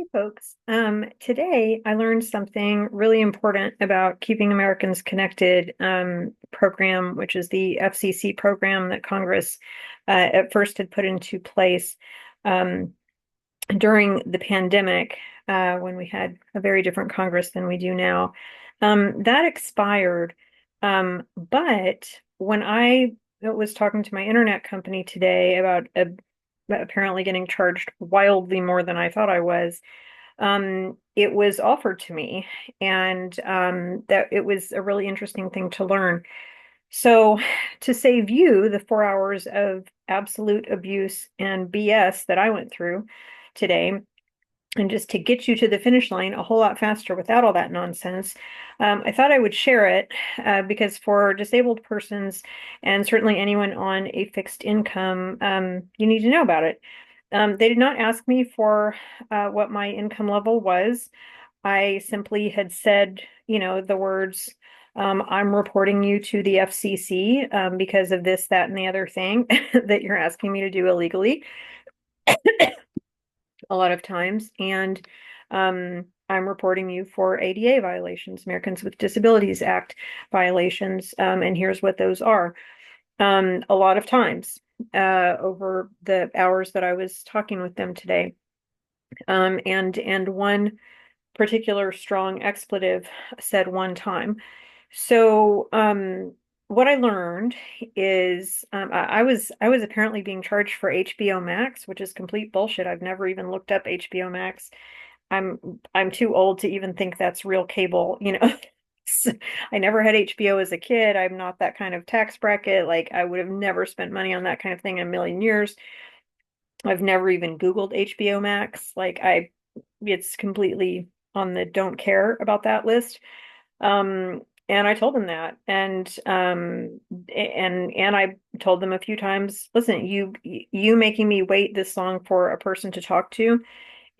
Hey folks, today I learned something really important about Keeping Americans Connected program, which is the FCC program that Congress at first had put into place um, during the pandemic when we had a very different Congress than we do now. That expired, but when I was talking to my internet company today about apparently getting charged wildly more than I thought I was, it was offered to me, and that it was a really interesting thing to learn. So, to save you the 4 hours of absolute abuse and BS that I went through today, and just to get you to the finish line a whole lot faster without all that nonsense, I thought I would share it because for disabled persons and certainly anyone on a fixed income, you need to know about it. They did not ask me for what my income level was. I simply had said, the words, I'm reporting you to the FCC because of this, that, and the other thing that you're asking me to do illegally a lot of times. And I'm reporting you for ADA violations, Americans with Disabilities Act violations. And here's what those are. A lot of times over the hours that I was talking with them today. And one particular strong expletive said one time. So what I learned is I was apparently being charged for HBO Max, which is complete bullshit. I've never even looked up HBO Max. I'm I'm too old to even think that's real cable. I never had HBO as a kid. I'm not that kind of tax bracket. Like I would have never spent money on that kind of thing in a million years. I've never even Googled HBO Max. It's completely on the don't care about that list. And I told them that, and I told them a few times, listen, you making me wait this long for a person to talk to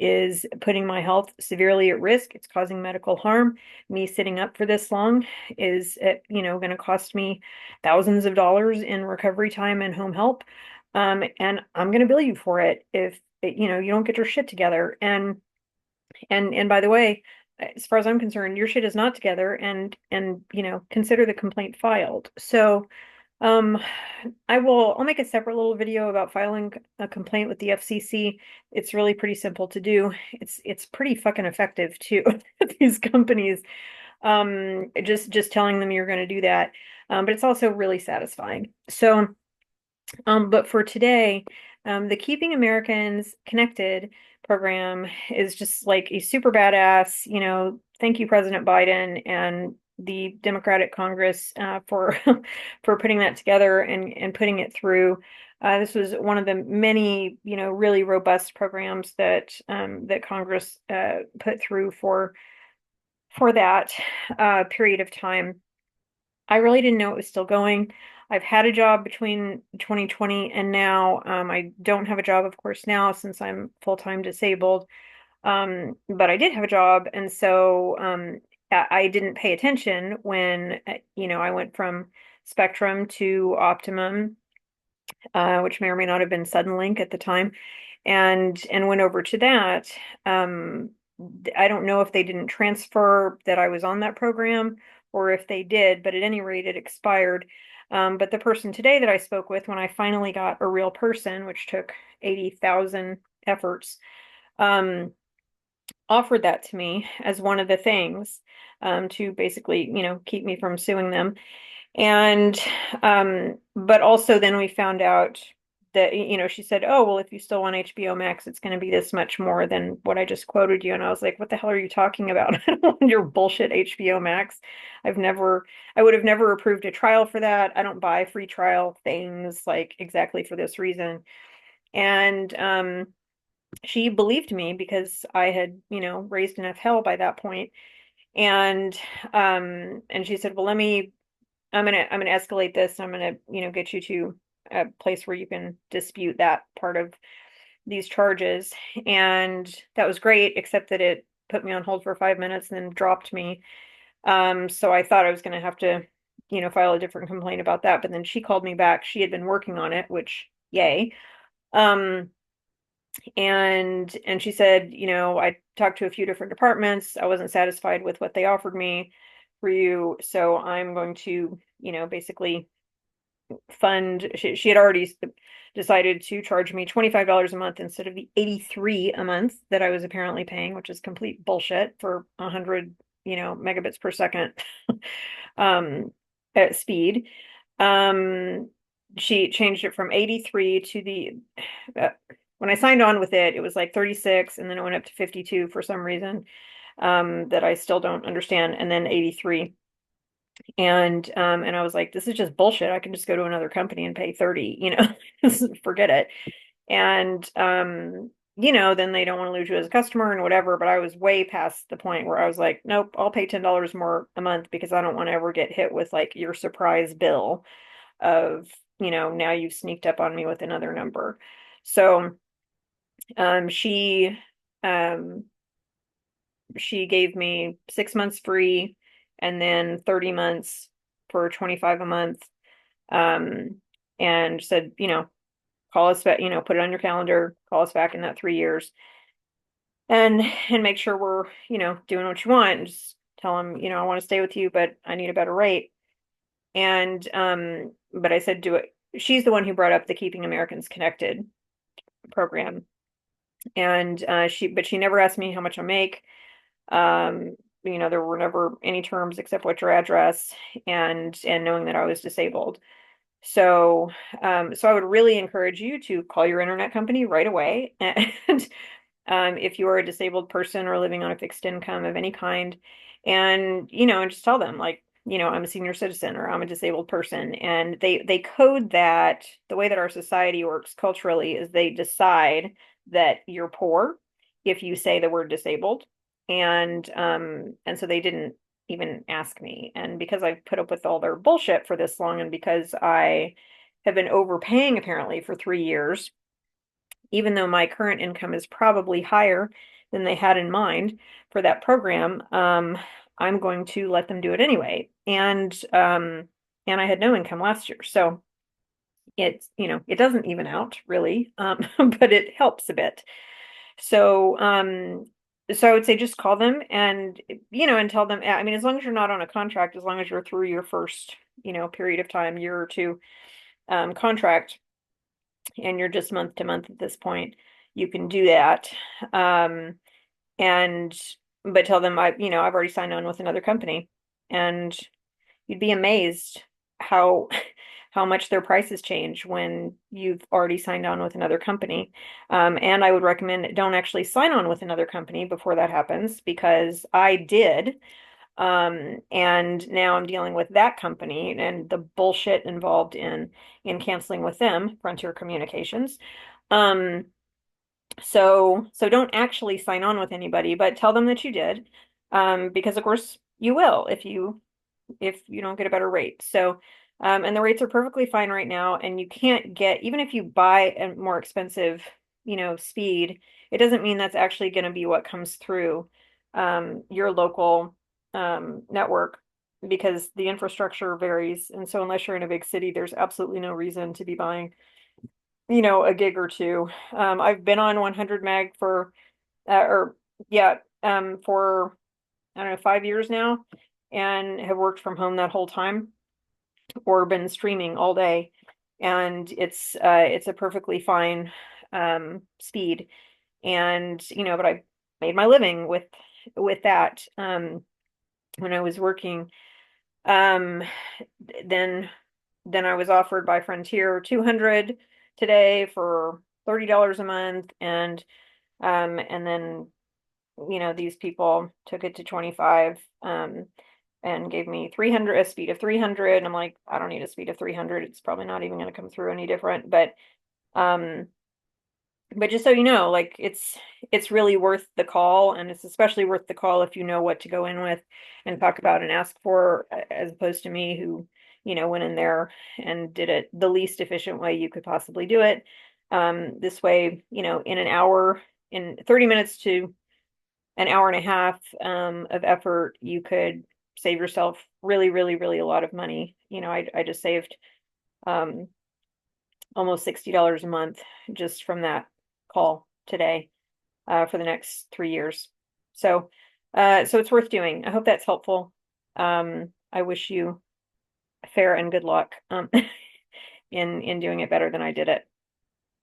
is putting my health severely at risk. It's causing medical harm. Me sitting up for this long is, going to cost me thousands of dollars in recovery time and home help. And I'm going to bill you for it if, you don't get your shit together. And by the way, as far as I'm concerned, your shit is not together and consider the complaint filed. So um, I'll make a separate little video about filing a complaint with the FCC. It's really pretty simple to do. It's pretty fucking effective too. These companies, just telling them you're going to do that. But it's also really satisfying. So, but for today, the Keeping Americans Connected program is just like a super badass, thank you, President Biden and the Democratic Congress for for putting that together and putting it through. This was one of the many, really robust programs that Congress put through for that period of time. I really didn't know it was still going. I've had a job between 2020 and now. I don't have a job, of course, now since I'm full-time disabled. But I did have a job, and so I didn't pay attention when, I went from Spectrum to Optimum, which may or may not have been Suddenlink at the time, and went over to that. I don't know if they didn't transfer that I was on that program or if they did, but at any rate, it expired. But the person today that I spoke with, when I finally got a real person, which took 80,000 efforts, um, offered that to me as one of the things to basically, keep me from suing them. And but also then we found out that, she said, "Oh, well, if you still want HBO Max, it's going to be this much more than what I just quoted you." And I was like, "What the hell are you talking about? I don't want your bullshit HBO Max. I would have never approved a trial for that. I don't buy free trial things like exactly for this reason." And she believed me because I had, raised enough hell by that point. And she said, "Well, I'm gonna escalate this. I'm gonna, get you to a place where you can dispute that part of these charges." And that was great, except that it put me on hold for 5 minutes and then dropped me. So I thought I was gonna have to, file a different complaint about that. But then she called me back. She had been working on it, which yay. Um, And she said, I talked to a few different departments. I wasn't satisfied with what they offered me for you, so I'm going to, basically fund. She had already decided to charge me $25 a month instead of the 83 a month that I was apparently paying, which is complete bullshit for 100, megabits per second at speed. Um, she changed it from 83 to uh, when I signed on with it, it was like 36, and then it went up to 52 for some reason that I still don't understand, and then 83. And I was like, this is just bullshit. I can just go to another company and pay 30, forget it. And then they don't want to lose you as a customer and whatever, but I was way past the point where I was like, nope, I'll pay $10 more a month because I don't want to ever get hit with like your surprise bill of, now you've sneaked up on me with another number. So she um she gave me 6 months free and then 30 months for 25 a month. Um, and said, call us back, put it on your calendar, call us back in that 3 years and make sure we're, doing what you want. And just tell them, I want to stay with you, but I need a better rate. But I said, do it. She's the one who brought up the Keeping Americans Connected program. And but she never asked me how much I make. Um, there were never any terms except what's your address and knowing that I was disabled. So I would really encourage you to call your internet company right away. And if you are a disabled person or living on a fixed income of any kind, and just tell them like, I'm a senior citizen or I'm a disabled person. And they code that the way that our society works culturally is they decide that you're poor if you say the word disabled. And so they didn't even ask me. And because I've put up with all their bullshit for this long, and because I have been overpaying apparently for 3 years, even though my current income is probably higher than they had in mind for that program, I'm going to let them do it anyway. And I had no income last year. So it doesn't even out really, but it helps a bit. So I would say just call them and tell them, I mean, as long as you're not on a contract, as long as you're through your first, period of time, year or two, contract, and you're just month to month at this point, you can do that. Um, and, but tell them I've already signed on with another company, and you'd be amazed how how much their prices change when you've already signed on with another company. And I would recommend don't actually sign on with another company before that happens because I did. And now I'm dealing with that company and the bullshit involved in canceling with them, Frontier Communications. Um, so don't actually sign on with anybody, but tell them that you did. Because of course you will if you don't get a better rate. And the rates are perfectly fine right now. And you can't get, even if you buy a more expensive, speed, it doesn't mean that's actually going to be what comes through your local network because the infrastructure varies. And so unless you're in a big city, there's absolutely no reason to be buying, a gig or two. I've been on 100 meg or yeah, for I don't know, 5 years now, and have worked from home that whole time or been streaming all day. And it's a perfectly fine speed. And but I made my living with that when I was working. Um, then then I was offered by Frontier 200 today for $30 a month, and then these people took it to 25 and gave me 300, a speed of 300. And I'm like, I don't need a speed of 300. It's probably not even going to come through any different. Um, but just so you know, like it's really worth the call, and it's especially worth the call if you know what to go in with and talk about and ask for, as opposed to me who, went in there and did it the least efficient way you could possibly do it. This way, in an hour, in 30 minutes to an hour and a half of effort, you could save yourself really, really, really a lot of money. I just saved um, almost $60 a month just from that call. today for the next 3 years. So, so it's worth doing. I hope that's helpful. I wish you fair and good luck in doing it better than I did it.